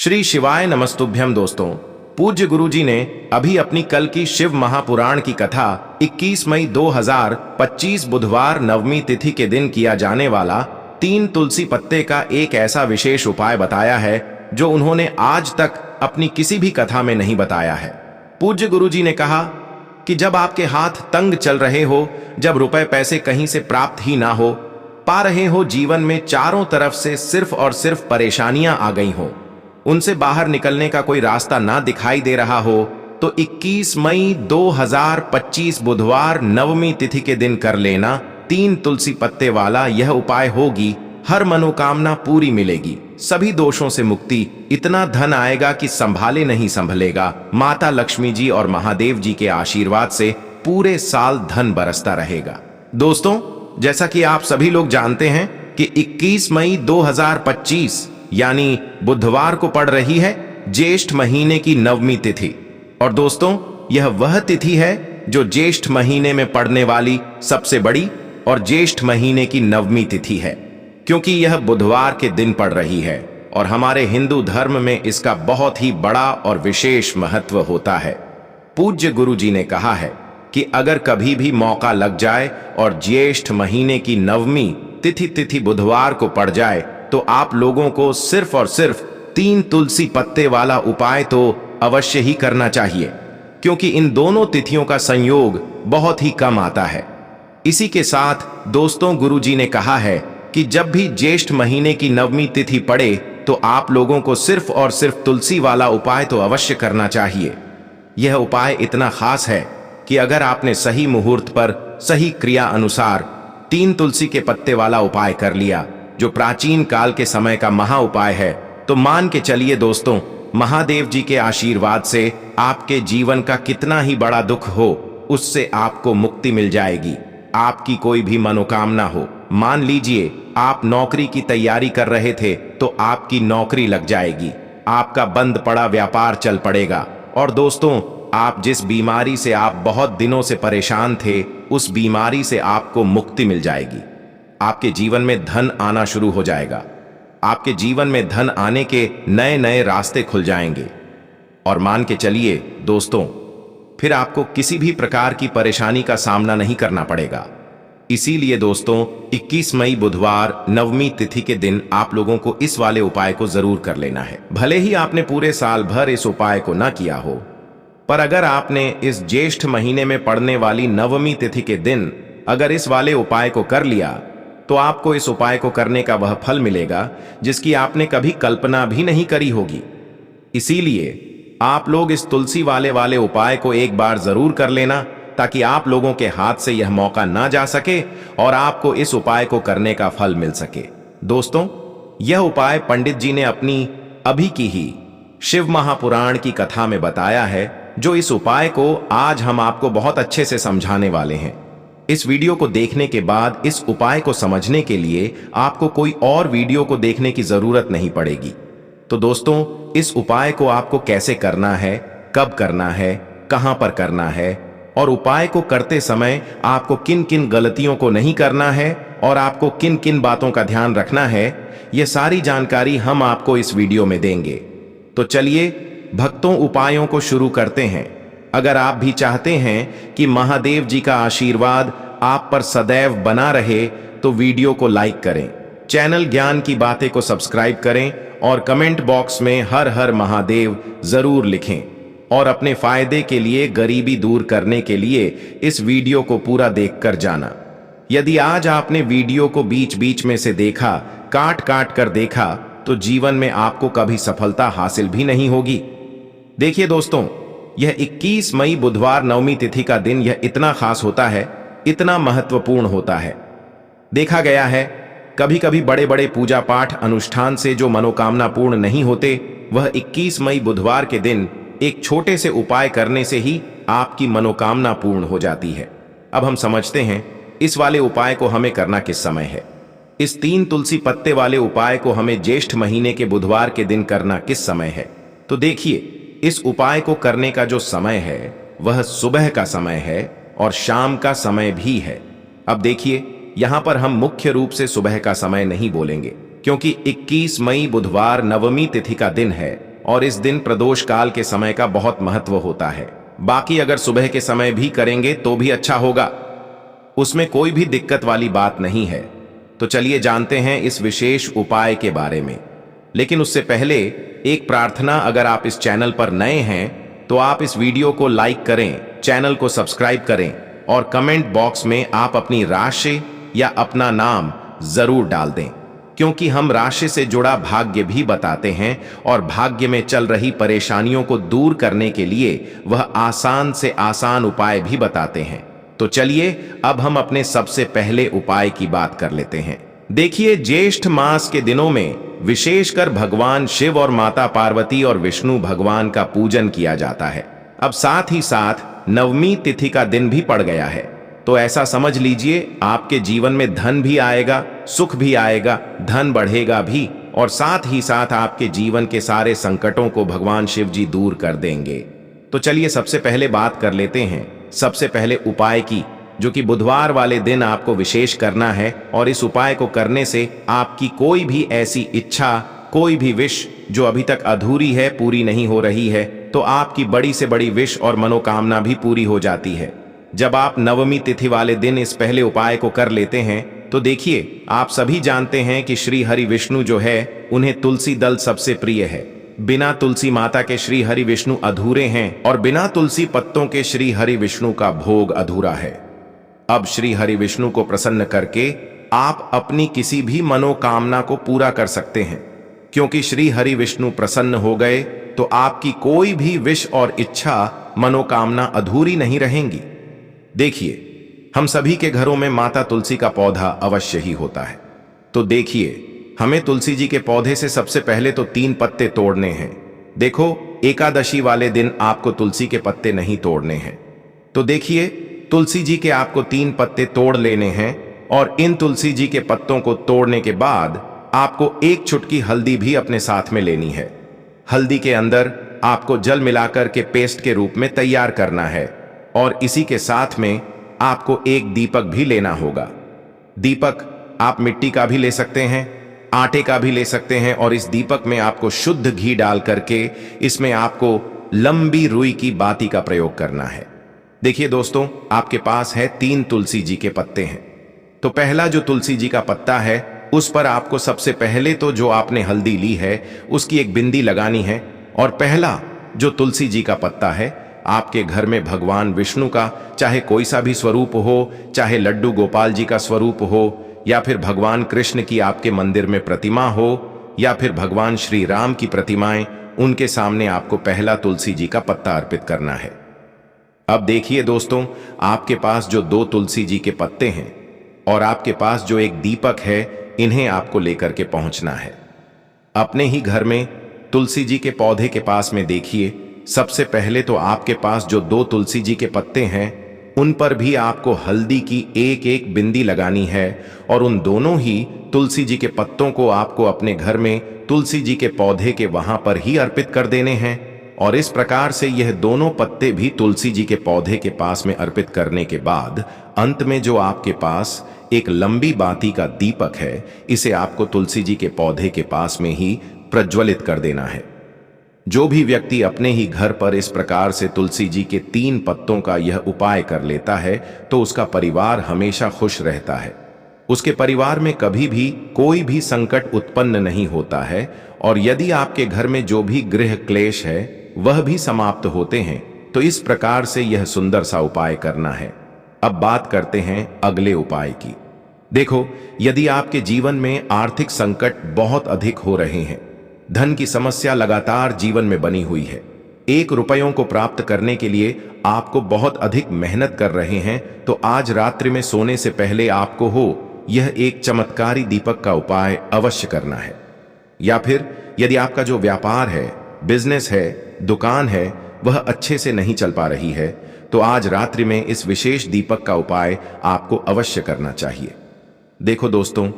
श्री शिवाय नमस्तुभ्यम। दोस्तों, पूज्य गुरुजी ने अभी अपनी कल की शिव महापुराण की कथा 21 मई 2025 बुधवार नवमी तिथि के दिन किया जाने वाला 3 तुलसी पत्ते का एक ऐसा विशेष उपाय बताया है जो उन्होंने आज तक अपनी किसी भी कथा में नहीं बताया है। पूज्य गुरुजी ने कहा कि जब आपके हाथ तंग चल रहे हो, जब रुपए पैसे कहीं से प्राप्त ही ना हो पा रहे हो, जीवन में चारों तरफ से सिर्फ और सिर्फ परेशानियां आ गई हो, उनसे बाहर निकलने का कोई रास्ता ना दिखाई दे रहा हो, तो 21 मई 2025 बुधवार नवमी तिथि के दिन कर लेना 3 तुलसी पत्ते वाला यह उपाय होगी। हर मनोकामना पूरी मिलेगी, सभी दोषों से मुक्ति, इतना धन आएगा कि संभाले नहीं संभलेगा। माता लक्ष्मी जी और महादेव जी के आशीर्वाद से पूरे साल धन बरसता रहेगा। दोस्तों, जैसा कि आप सभी लोग जानते हैं कि 21 मई 2025 यानी बुधवार को पड़ रही है ज्येष्ठ महीने की नवमी तिथि। और दोस्तों, यह वह तिथि है जो ज्येष्ठ महीने में पड़ने वाली सबसे बड़ी और ज्येष्ठ महीने की नवमी तिथि है, क्योंकि यह बुधवार के दिन पड़ रही है और हमारे हिंदू धर्म में इसका बहुत ही बड़ा और विशेष महत्व होता है। पूज्य गुरु जी ने कहा है कि अगर कभी भी मौका लग जाए और ज्येष्ठ महीने की नवमी तिथि बुधवार को पड़ जाए तो आप लोगों को सिर्फ और सिर्फ 3 तुलसी पत्ते वाला उपाय तो अवश्य ही करना चाहिए, क्योंकि इन दोनों तिथियों का संयोग बहुत ही कम आता है। इसी के साथ दोस्तों, गुरुजी ने कहा है कि जब भी ज्येष्ठ महीने की नवमी तिथि पड़े तो आप लोगों को सिर्फ और सिर्फ तुलसी वाला उपाय तो अवश्य करना चाहिए। यह उपाय इतना खास है कि अगर आपने सही मुहूर्त पर सही क्रिया अनुसार 3 तुलसी के पत्ते वाला उपाय कर लिया, जो प्राचीन काल के समय का महा उपाय है, तो मान के चलिए दोस्तों, महादेव जी के आशीर्वाद से आपके जीवन का कितना ही बड़ा दुख हो, उससे आपको मुक्ति मिल जाएगी। आपकी कोई भी मनोकामना हो, मान लीजिए आप नौकरी की तैयारी कर रहे थे तो आपकी नौकरी लग जाएगी, आपका बंद पड़ा व्यापार चल पड़ेगा। और दोस्तों, आप जिस बीमारी से आप बहुत दिनों से परेशान थे, उस बीमारी से आपको मुक्ति मिल जाएगी। आपके जीवन में धन आना शुरू हो जाएगा, आपके जीवन में धन आने के नए नए रास्ते खुल जाएंगे। और मान के चलिए दोस्तों, फिर आपको किसी भी प्रकार की परेशानी का सामना नहीं करना पड़ेगा। इसीलिए दोस्तों, 21 मई बुधवार नवमी तिथि के दिन आप लोगों को इस वाले उपाय को जरूर कर लेना है। भले ही आपने पूरे साल भर इस उपाय को ना किया हो, पर अगर आपने इस ज्येष्ठ महीने में पड़ने वाली नवमी तिथि के दिन अगर इस वाले उपाय को कर लिया, तो आपको इस उपाय को करने का वह फल मिलेगा जिसकी आपने कभी कल्पना भी नहीं करी होगी। इसीलिए आप लोग इस तुलसी वाले उपाय को एक बार जरूर कर लेना, ताकि आप लोगों के हाथ से यह मौका ना जा सके और आपको इस उपाय को करने का फल मिल सके। दोस्तों, यह उपाय पंडित जी ने अपनी अभी की ही शिव महापुराण की कथा में बताया है, जो इस उपाय को आज हम आपको बहुत अच्छे से समझाने वाले हैं। इस वीडियो को देखने के बाद इस उपाय को समझने के लिए आपको कोई और वीडियो को देखने की जरूरत नहीं पड़ेगी। तो दोस्तों, इस उपाय को आपको कैसे करना है, कब करना है, कहां पर करना है और उपाय को करते समय आपको किन किन गलतियों को नहीं करना है और आपको किन किन बातों का ध्यान रखना है, यह सारी जानकारी हम आपको इस वीडियो में देंगे। तो चलिए भक्तों, उपायों को शुरू करते हैं। अगर आप भी चाहते हैं कि महादेव जी का आशीर्वाद आप पर सदैव बना रहे, तो वीडियो को लाइक करें, चैनल ज्ञान की बातें को सब्सक्राइब करें और कमेंट बॉक्स में हर हर महादेव जरूर लिखें। और अपने फायदे के लिए, गरीबी दूर करने के लिए इस वीडियो को पूरा देखकर जाना। यदि आज आपने वीडियो को बीच बीच में से देखा, काट काट कर देखा, तो जीवन में आपको कभी सफलता हासिल भी नहीं होगी। देखिए दोस्तों, यह 21 मई बुधवार नवमी तिथि का दिन यह इतना खास होता है, इतना महत्वपूर्ण होता है। देखा गया है कभी कभी बड़े बड़े पूजा पाठ अनुष्ठान से जो मनोकामना पूर्ण नहीं होते, वह 21 मई बुधवार के दिन एक छोटे से उपाय करने से ही आपकी मनोकामना पूर्ण हो जाती है। अब हम समझते हैं इस वाले उपाय को हमें करना किस समय है। इस 3 तुलसी पत्ते वाले उपाय को हमें ज्येष्ठ महीने के बुधवार के दिन करना किस समय है। तो देखिए, इस उपाय को करने का जो समय है वह सुबह का समय है और शाम का समय भी है। अब देखिए, यहां पर हम मुख्य रूप से सुबह का समय नहीं बोलेंगे, क्योंकि 21 मई बुधवार नवमी तिथि का दिन है और इस दिन प्रदोष काल के समय का बहुत महत्व होता है। बाकी अगर सुबह के समय भी करेंगे तो भी अच्छा होगा, उसमें कोई भी दिक्कत वाली बात नहीं है। तो चलिए जानते हैं इस विशेष उपाय के बारे में। लेकिन उससे पहले एक प्रार्थना, अगर आप इस चैनल पर नए हैं तो आप इस वीडियो को लाइक करें, चैनल को सब्सक्राइब करें और कमेंट बॉक्स में आप अपनी राशि या अपना नाम जरूर डाल दें, क्योंकि हम राशि से जुड़ा भाग्य भी बताते हैं और भाग्य में चल रही परेशानियों को दूर करने के लिए वह आसान से आसान उपाय भी बताते हैं। तो चलिए अब हम अपने सबसे पहले उपाय की बात कर लेते हैं। देखिए, ज्येष्ठ मास के दिनों में विशेषकर भगवान शिव और माता पार्वती और विष्णु भगवान का पूजन किया जाता है। अब साथ ही साथ नवमी तिथि का दिन भी पड़ गया है, तो ऐसा समझ लीजिए आपके जीवन में धन भी आएगा, सुख भी आएगा, धन बढ़ेगा भी, और साथ ही साथ आपके जीवन के सारे संकटों को भगवान शिव जी दूर कर देंगे। तो चलिए सबसे पहले बात कर लेते हैं सबसे पहले उपाय की, जो कि बुधवार वाले दिन आपको विशेष करना है। और इस उपाय को करने से आपकी कोई भी ऐसी इच्छा, कोई भी विश जो अभी तक अधूरी है, पूरी नहीं हो रही है, तो आपकी बड़ी से बड़ी विश और मनोकामना भी पूरी हो जाती है। जब आप नवमी तिथि वाले दिन इस पहले उपाय को कर लेते हैं तो देखिए, आप सभी जानते हैं कि श्री हरि विष्णु जो है, उन्हें तुलसी दल सबसे प्रिय है। बिना तुलसी माता के श्री हरि विष्णु अधूरे हैं और बिना तुलसी पत्तों के श्री हरि विष्णु का भोग अधूरा है। अब श्री हरि विष्णु को प्रसन्न करके आप अपनी किसी भी मनोकामना को पूरा कर सकते हैं, क्योंकि श्री हरि विष्णु प्रसन्न हो गए तो आपकी कोई भी विश और इच्छा, मनोकामना अधूरी नहीं रहेंगी। देखिए, हम सभी के घरों में माता तुलसी का पौधा अवश्य ही होता है। तो देखिए, हमें तुलसी जी के पौधे से सबसे पहले तो 3 पत्ते तोड़ने हैं। देखो, एकादशी वाले दिन आपको तुलसी के पत्ते नहीं तोड़ने हैं। तो देखिए, तुलसी जी के आपको 3 पत्ते तोड़ लेने हैं और इन तुलसी जी के पत्तों को तोड़ने के बाद आपको 1 चुटकी हल्दी भी अपने साथ में लेनी है। हल्दी के अंदर आपको जल मिलाकर के पेस्ट के रूप में तैयार करना है और इसी के साथ में आपको एक दीपक भी लेना होगा। दीपक आप मिट्टी का भी ले सकते हैं, आटे का भी ले सकते हैं, और इस दीपक में आपको शुद्ध घी डाल करके इसमें आपको लंबी रुई की बाती का प्रयोग करना है। देखिए दोस्तों, आपके पास है 3 तुलसी जी के पत्ते हैं। तो पहला जो तुलसी जी का पत्ता है, उस पर आपको सबसे पहले तो जो आपने हल्दी ली है उसकी एक बिंदी लगानी है। और पहला जो तुलसी जी का पत्ता है, आपके घर में भगवान विष्णु का चाहे कोई सा भी स्वरूप हो, चाहे लड्डू गोपाल जी का स्वरूप हो, या फिर भगवान कृष्ण की आपके मंदिर में प्रतिमा हो, या फिर भगवान श्री राम की प्रतिमाएं, उनके सामने आपको पहला तुलसी जी का पत्ता अर्पित करना है। अब देखिए दोस्तों, आपके पास जो 2 तुलसी जी के पत्ते हैं और आपके पास जो एक दीपक है, इन्हें आपको लेकर के पहुंचना है। अपने ही घर में तुलसी जी के पौधे के पास में देखिए, सबसे पहले तो आपके पास जो 2 तुलसी जी के पत्ते हैं, उन पर भी आपको हल्दी की एक एक बिंदी लगानी है और उन दोनों ही तुलसी जी के पत्तों को आपको अपने घर में तुलसी जी के पौधे के वहां पर ही अर्पित कर देने हैं। और इस प्रकार से यह दोनों पत्ते भी तुलसी जी के पौधे के पास में अर्पित करने के बाद अंत में जो आपके पास एक लंबी बाती का दीपक है, इसे आपको तुलसी जी के पौधे के पास में ही प्रज्वलित कर देना है। जो भी व्यक्ति अपने ही घर पर इस प्रकार से तुलसी जी के 3 पत्तों का यह उपाय कर लेता है, तो उसका परिवार हमेशा खुश रहता है। उसके परिवार में कभी भी कोई भी संकट उत्पन्न नहीं होता है और यदि आपके घर में जो भी गृह क्लेश है वह भी समाप्त होते हैं। तो इस प्रकार से यह सुंदर सा उपाय करना है। अब बात करते हैं अगले उपाय की। देखो, यदि आपके जीवन में आर्थिक संकट बहुत अधिक हो रहे हैं, धन की समस्या लगातार जीवन में बनी हुई है, 1 रुपयों को प्राप्त करने के लिए आपको बहुत अधिक मेहनत कर रहे हैं, तो आज रात्रि में सोने से पहले आपको यह एक चमत्कारी दीपक का उपाय अवश्य करना है। या फिर यदि आपका जो व्यापार है, बिजनेस है, दुकान है, वह अच्छे से नहीं चल पा रही है, तो आज रात्रि में इस विशेष दीपक का उपाय आपको अवश्य करना चाहिए। देखो दोस्तों,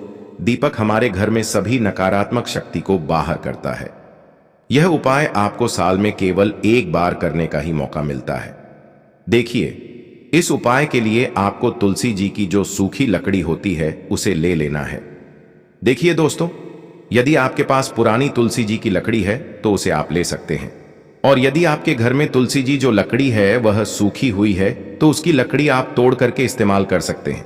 दीपक हमारे घर में सभी नकारात्मक शक्ति को बाहर करता है। यह उपाय आपको साल में केवल 1 बार करने का ही मौका मिलता है। देखिए, इस उपाय के लिए आपको तुलसी जी की जो सूखी लकड़ी होती है उसे ले लेना है। देखिए दोस्तों, यदि आपके पास पुरानी तुलसी जी की लकड़ी है तो उसे आप ले सकते हैं, और यदि आपके घर में तुलसी जी जो लकड़ी है वह सूखी हुई है तो उसकी लकड़ी आप तोड़ करके इस्तेमाल कर सकते हैं।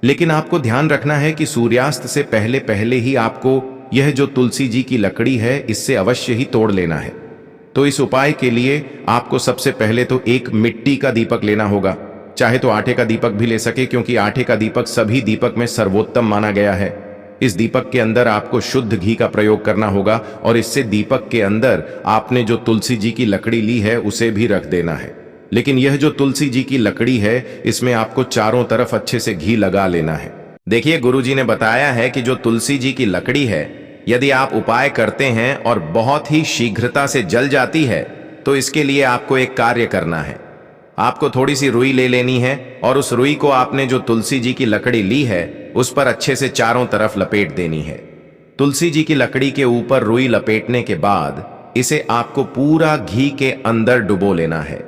लेकिन आपको ध्यान रखना है कि सूर्यास्त से पहले पहले ही आपको यह जो तुलसी जी की लकड़ी है इससे अवश्य ही तोड़ लेना है। तो इस उपाय के लिए आपको सबसे पहले तो एक मिट्टी का दीपक लेना होगा, चाहे तो आटे का दीपक भी ले सके, क्योंकि आटे का दीपक सभी दीपक में सर्वोत्तम माना गया है। इस दीपक के अंदर आपको शुद्ध घी का प्रयोग करना होगा और इससे दीपक के अंदर आपने जो तुलसी जी की लकड़ी ली है उसे भी रख देना है। लेकिन यह जो तुलसी जी की लकड़ी है इसमें आपको चारों तरफ अच्छे से घी लगा लेना है। देखिए, गुरुजी ने बताया है कि जो तुलसी जी की लकड़ी है यदि आप उपाय करते हैं और बहुत ही शीघ्रता से जल जाती है तो इसके लिए आपको एक कार्य करना है। आपको थोड़ी सी रुई ले लेनी है और उस रुई को आपने जो तुलसी जी की लकड़ी ली है उस पर अच्छे से चारों तरफ लपेट देनी है। तुलसी जी की लकड़ी के ऊपर रुई लपेटने के बाद इसे आपको पूरा घी के अंदर डुबो लेना है।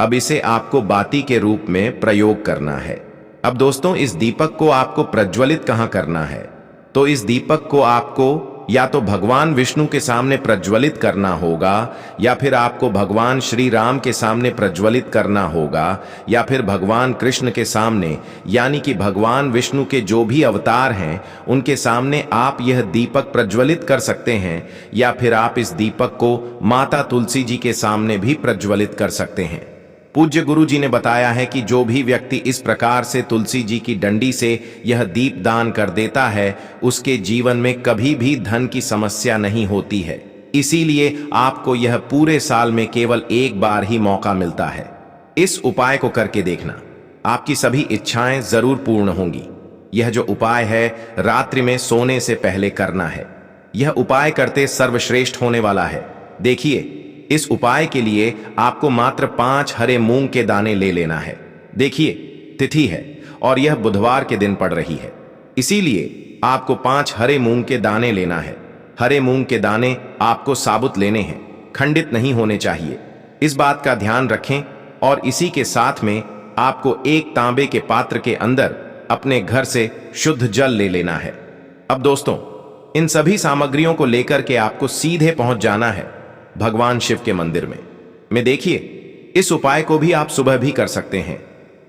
अब इसे आपको बाती के रूप में प्रयोग करना है। अब दोस्तों, इस दीपक को आपको प्रज्वलित कहाँ करना है? तो इस दीपक को आपको या तो भगवान विष्णु के सामने प्रज्वलित करना होगा, या फिर आपको भगवान श्री राम के सामने प्रज्वलित करना होगा, या फिर भगवान कृष्ण के सामने, यानी कि भगवान विष्णु के जो भी अवतार हैं उनके सामने आप यह दीपक प्रज्वलित कर सकते हैं, या फिर आप इस दीपक को माता तुलसी जी के सामने भी प्रज्वलित कर सकते हैं। पूज्य गुरु जी ने बताया है कि जो भी व्यक्ति इस प्रकार से तुलसी जी की डंडी से यह दीप दान कर देता है उसके जीवन में कभी भी धन की समस्या नहीं होती है। इसीलिए आपको यह पूरे साल में केवल एक बार ही मौका मिलता है। इस उपाय को करके देखना, आपकी सभी इच्छाएं जरूर पूर्ण होंगी। यह जो उपाय है रात्रि में सोने से पहले करना है। यह उपाय करते सर्वश्रेष्ठ होने वाला है। देखिए, इस उपाय के लिए आपको मात्र 5 हरे मूंग के दाने ले लेना है। देखिए, तिथि है और यह बुधवार के दिन पड़ रही है, इसीलिए आपको 5 हरे मूंग के दाने लेना है। हरे मूंग के दाने आपको साबुत लेने हैं, खंडित नहीं होने चाहिए। इस बात का ध्यान रखें। और इसी के साथ में आपको एक तांबे के पात्र के अंदर अपने घर से शुद्ध जल ले लेना है। अब दोस्तों, इन सभी सामग्रियों को लेकर के आपको सीधे पहुंच जाना है भगवान शिव के मंदिर में देखिए, इस उपाय को भी आप सुबह भी कर सकते हैं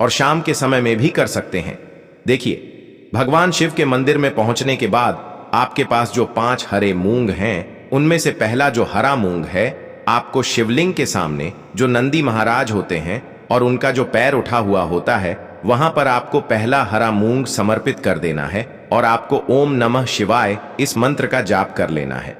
और शाम के समय में भी कर सकते हैं। देखिए, भगवान शिव के मंदिर में पहुंचने के बाद आपके पास जो 5 हरे मूंग हैं उनमें से पहला जो हरा मूंग है आपको शिवलिंग के सामने जो नंदी महाराज होते हैं और उनका जो पैर उठा हुआ होता है वहां पर आपको पहला हरा मूंग समर्पित कर देना है और आपको ओम नमः शिवाय इस मंत्र का जाप कर लेना है।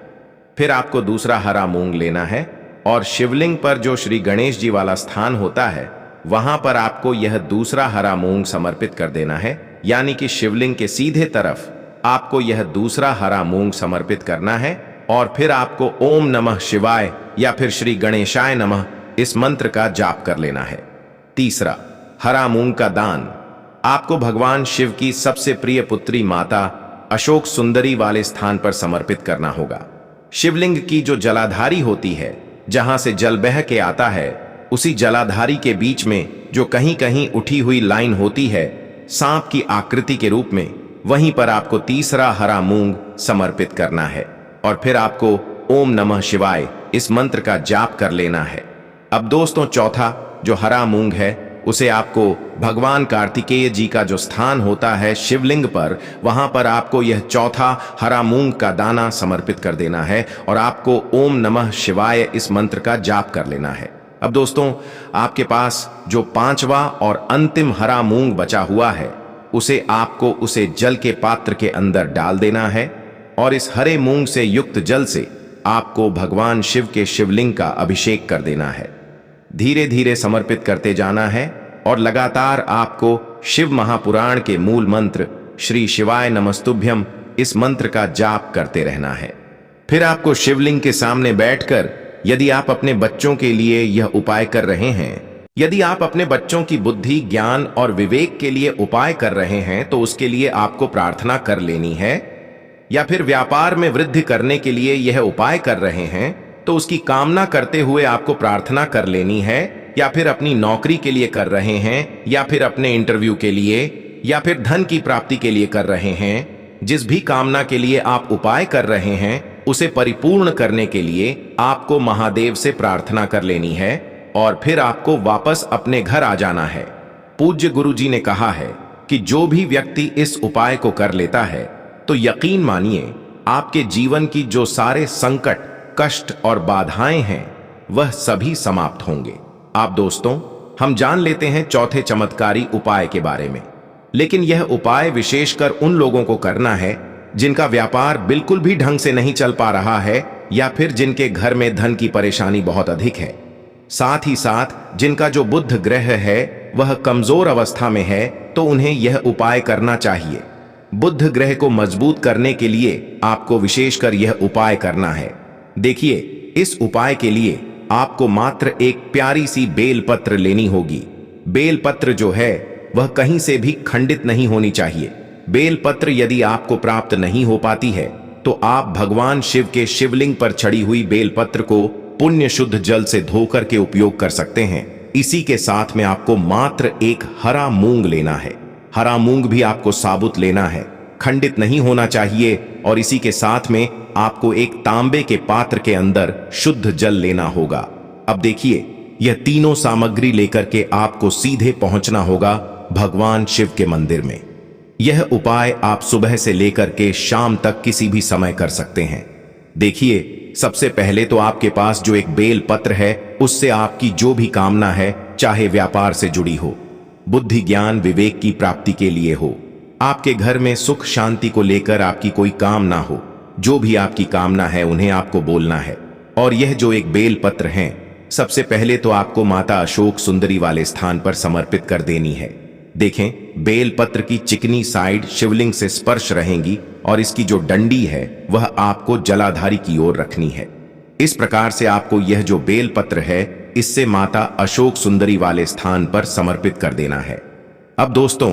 फिर आपको दूसरा हरा मूंग लेना है और शिवलिंग पर जो श्री गणेश जी वाला स्थान होता है वहां पर आपको यह दूसरा हरा मूंग समर्पित कर देना है, यानी कि शिवलिंग के सीधे तरफ आपको यह दूसरा हरा मूंग समर्पित करना है। और फिर आपको ओम नमः शिवाय या फिर श्री गणेशाय नमः इस मंत्र का जाप कर लेना है। तीसरा, हरा मूंग का दान आपको भगवान शिव की सबसे प्रिय पुत्री माता अशोक सुंदरी वाले स्थान पर समर्पित करना होगा। शिवलिंग की जो जलाधारी होती है, जहां से जल बह के आता है, उसी जलाधारी के बीच में जो कहीं कहीं उठी हुई लाइन होती है सांप की आकृति के रूप में, वहीं पर आपको तीसरा हरा मूंग समर्पित करना है और फिर आपको ओम नमः शिवाय इस मंत्र का जाप कर लेना है। अब दोस्तों, चौथा जो हरा मूंग है उसे आपको भगवान कार्तिकेय जी का जो स्थान होता है शिवलिंग पर, वहां पर आपको यह चौथा हरा मूंग का दाना समर्पित कर देना है और आपको ओम नमः शिवाय इस मंत्र का जाप कर लेना है। अब दोस्तों, आपके पास जो 5वां और अंतिम हरा मूंग बचा हुआ है उसे आपको उसे जल के पात्र के अंदर डाल देना है और इस हरे मूंग से युक्त जल से आपको भगवान शिव के शिवलिंग का अभिषेक कर देना है। धीरे धीरे समर्पित करते जाना है और लगातार आपको शिव महापुराण के मूल मंत्र श्री शिवाय नमस्तुभ्यम इस मंत्र का जाप करते रहना है। फिर आपको शिवलिंग के सामने बैठकर, यदि आप अपने बच्चों के लिए यह उपाय कर रहे हैं, यदि आप अपने बच्चों की बुद्धि, ज्ञान और विवेक के लिए उपाय कर रहे हैं तो उसके लिए आपको प्रार्थना कर लेनी है, या फिर व्यापार में वृद्धि करने के लिए यह उपाय कर रहे हैं तो उसकी कामना करते हुए आपको प्रार्थना कर लेनी है, या फिर अपनी नौकरी के लिए कर रहे हैं, या फिर अपने इंटरव्यू के लिए, या फिर धन की प्राप्ति के लिए कर रहे हैं, जिस भी कामना के लिए आप उपाय कर रहे हैं उसे परिपूर्ण करने के लिए आपको महादेव से प्रार्थना कर लेनी है और फिर आपको वापस अपने घर आ जाना है। पूज्य गुरु जी ने कहा है कि जो भी व्यक्ति इस उपाय को कर लेता है तो यकीन मानिए आपके जीवन की जो सारे संकट, कष्ट और बाधाएं हैं वह सभी समाप्त होंगे। आप दोस्तों, हम जान लेते हैं चौथे चमत्कारी उपाय के बारे में। लेकिन यह उपाय विशेषकर उन लोगों को करना है जिनका व्यापार बिल्कुल भी ढंग से नहीं चल पा रहा है या फिर जिनके घर में धन की परेशानी बहुत अधिक है। साथ ही साथ जिनका जो बुध ग्रह है वह कमजोर अवस्था में है तो उन्हें यह उपाय करना चाहिए। बुध ग्रह को मजबूत करने के लिए आपको विशेषकर यह उपाय करना है। देखिए, इस उपाय के लिए आपको मात्र एक प्यारी सी बेलपत्र लेनी होगी। बेलपत्र जो है वह कहीं से भी खंडित नहीं होनी चाहिए। बेलपत्र यदि आपको प्राप्त नहीं हो पाती है तो आप भगवान शिव के शिवलिंग पर चढ़ी हुई बेलपत्र को पुण्य शुद्ध जल से धोकर के उपयोग कर सकते हैं। इसी के साथ में आपको मात्र एक हरा मूंग लेना है। हरा मूंग भी आपको साबुत लेना है, खंडित नहीं होना चाहिए। और इसी के साथ में आपको एक तांबे के पात्र के अंदर शुद्ध जल लेना होगा। अब देखिए, यह तीनों सामग्री लेकर के आपको सीधे पहुंचना होगा भगवान शिव के मंदिर में। यह उपाय आप सुबह से लेकर के शाम तक किसी भी समय कर सकते हैं। देखिए, सबसे पहले तो आपके पास जो एक बेल पत्र है उससे आपकी जो भी कामना है, चाहे व्यापार से जुड़ी हो, बुद्धि ज्ञान विवेक की प्राप्ति के लिए हो, आपके घर में सुख शांति को लेकर आपकी कोई कामना हो, जो भी आपकी कामना है उन्हें आपको बोलना है। और यह जो एक बेल पत्र है सबसे पहले तो आपको माता अशोक सुंदरी वाले स्थान पर समर्पित कर देनी है। देखें, बेल पत्र की चिकनी साइड शिवलिंग से स्पर्श रहेंगी और इसकी जो डंडी है वह आपको जलाधारी की ओर रखनी है। इस प्रकार से आपको यह जो बेल पत्र है इससे माता अशोक सुंदरी वाले स्थान पर समर्पित कर देना है। अब दोस्तों,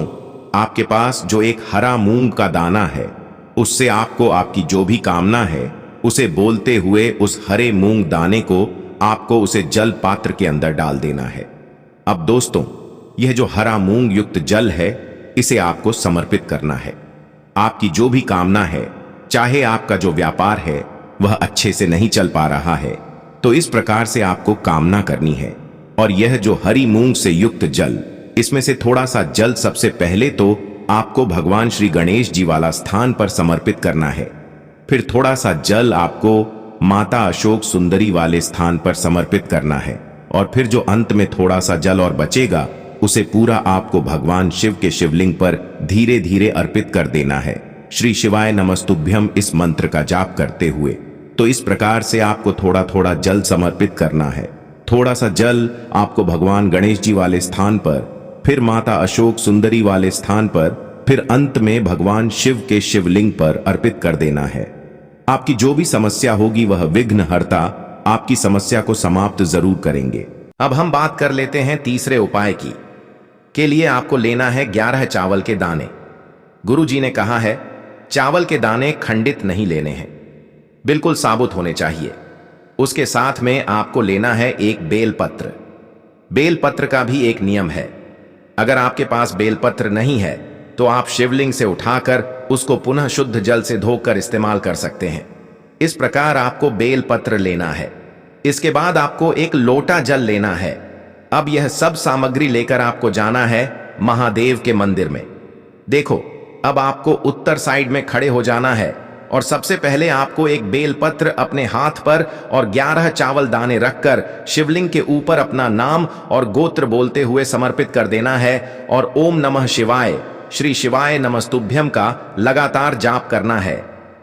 आपके पास जो एक हरा मूंग का दाना है उससे आपको आपकी जो भी कामना है उसे बोलते हुए उस हरे मूंग दाने को आपको उसे जल पात्र के अंदर डाल देना है। अब दोस्तों, यह जो हरा मूंग युक्त जल है इसे आपको समर्पित करना है। आपकी जो भी कामना है, चाहे आपका जो व्यापार है वह अच्छे से नहीं चल पा रहा है, तो इस प्रकार से आपको कामना करनी है। और यह जो हरी मूंग से युक्त जल, इसमें से थोड़ा सा जल सबसे पहले तो आपको भगवान श्री गणेश जी वाला स्थान पर समर्पित करना है। फिर थोड़ा सा जल आपको माता अशोक सुंदरी वाले स्थान पर समर्पित करना है। और फिर जो अंत में थोड़ा सा जल और बचेगा उसे पूरा आपको भगवान शिव के शिवलिंग पर धीरे धीरे अर्पित कर देना है, श्री शिवाय नमस्तुभ्यम इस मंत्र का जाप करते हुए। तो इस प्रकार से आपको थोड़ा थोड़ा जल समर्पित करना है। थोड़ा सा जल आपको भगवान गणेश जी वाले स्थान पर, फिर माता अशोक सुंदरी वाले स्थान पर, फिर अंत में भगवान शिव के शिवलिंग पर अर्पित कर देना है। आपकी जो भी समस्या होगी वह विघ्नहर्ता आपकी समस्या को समाप्त जरूर करेंगे। अब हम बात कर लेते हैं तीसरे उपाय की। के लिए आपको लेना है 11 चावल के दाने। गुरु जी ने कहा है चावल के दाने खंडित नहीं लेने हैं, बिल्कुल साबुत होने चाहिए। उसके साथ में आपको लेना है एक बेलपत्र। बेलपत्र का भी एक नियम है, अगर आपके पास बेलपत्र नहीं है तो आप शिवलिंग से उठाकर उसको पुनः शुद्ध जल से धोकर इस्तेमाल कर सकते हैं। इस प्रकार आपको बेलपत्र लेना है। इसके बाद आपको एक लोटा जल लेना है। अब यह सब सामग्री लेकर आपको जाना है महादेव के मंदिर में। देखो, अब आपको उत्तर साइड में खड़े हो जाना है और सबसे पहले आपको एक बेलपत्र अपने हाथ पर और 11 चावल दाने रखकर शिवलिंग के ऊपर अपना नाम और गोत्र बोलते हुए समर्पित कर देना है और ओम नमः शिवाय, श्री शिवाय नमस्तुभ्यम का लगातार जाप करना है।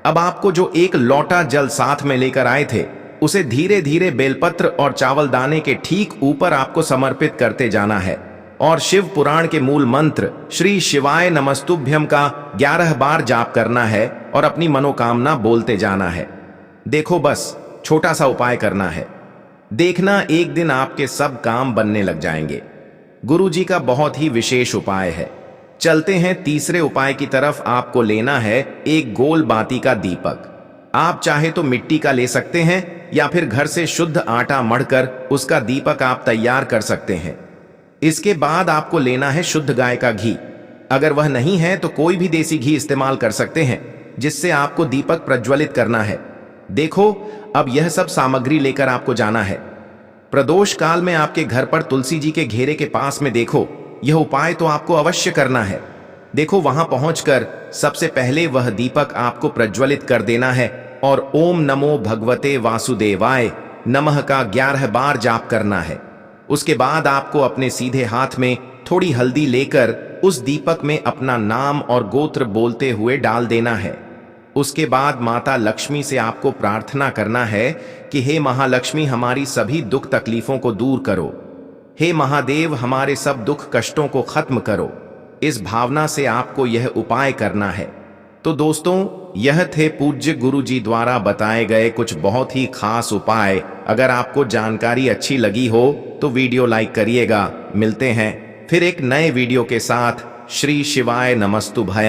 अब आपको जो एक लोटा जल साथ में लेकर आए थे उसे धीरे धीरे बेलपत्र और चावल दाने के ठीक ऊपर आपको समर्पित करते जाना है और शिव पुराण के मूल मंत्र श्री शिवाय नमस्तुभ्यम का 11 बार जाप करना है और अपनी मनोकामना बोलते जाना है। देखो, बस छोटा सा उपाय करना है, देखना एक दिन आपके सब काम बनने लग जाएंगे। गुरु जी का बहुत ही विशेष उपाय है। चलते हैं तीसरे उपाय की तरफ। आपको लेना है एक गोल बाती का दीपक। आप चाहे तो मिट्टी का ले सकते हैं या फिर घर से शुद्ध आटा मढ़कर उसका दीपक आप तैयार कर सकते हैं। इसके बाद आपको लेना है शुद्ध गाय का घी। अगर वह नहीं है तो कोई भी देसी घी इस्तेमाल कर सकते हैं, जिससे आपको दीपक प्रज्वलित करना है। देखो, अब यह सब सामग्री लेकर आपको जाना है। प्रदोष काल में आपके घर पर तुलसी जी के घेरे के पास में देखो, यह उपाय तो आपको अवश्य करना है। देखो, वहां पहुंचकर सबसे पहले वह दीपक आपको प्रज्वलित कर देना है और ओम नमो भगवते वासुदेवाय नमः का 11 बार जाप करना है। उसके बाद आपको अपने सीधे हाथ में थोड़ी हल्दी लेकर उस दीपक में अपना नाम और गोत्र बोलते हुए डाल देना है। उसके बाद माता लक्ष्मी से आपको प्रार्थना करना है कि हे महालक्ष्मी, हमारी सभी दुख तकलीफों को दूर करो। हे महादेव, हमारे सब दुख कष्टों को खत्म करो। इस भावना से आपको यह उपाय करना है। तो दोस्तों, यह थे पूज्य गुरु जी द्वारा बताए गए कुछ बहुत ही खास उपाय। अगर आपको जानकारी अच्छी लगी हो तो वीडियो लाइक करिएगा। मिलते हैं फिर एक नए वीडियो के साथ। श्री शिवाय नमस्तुभ्यं।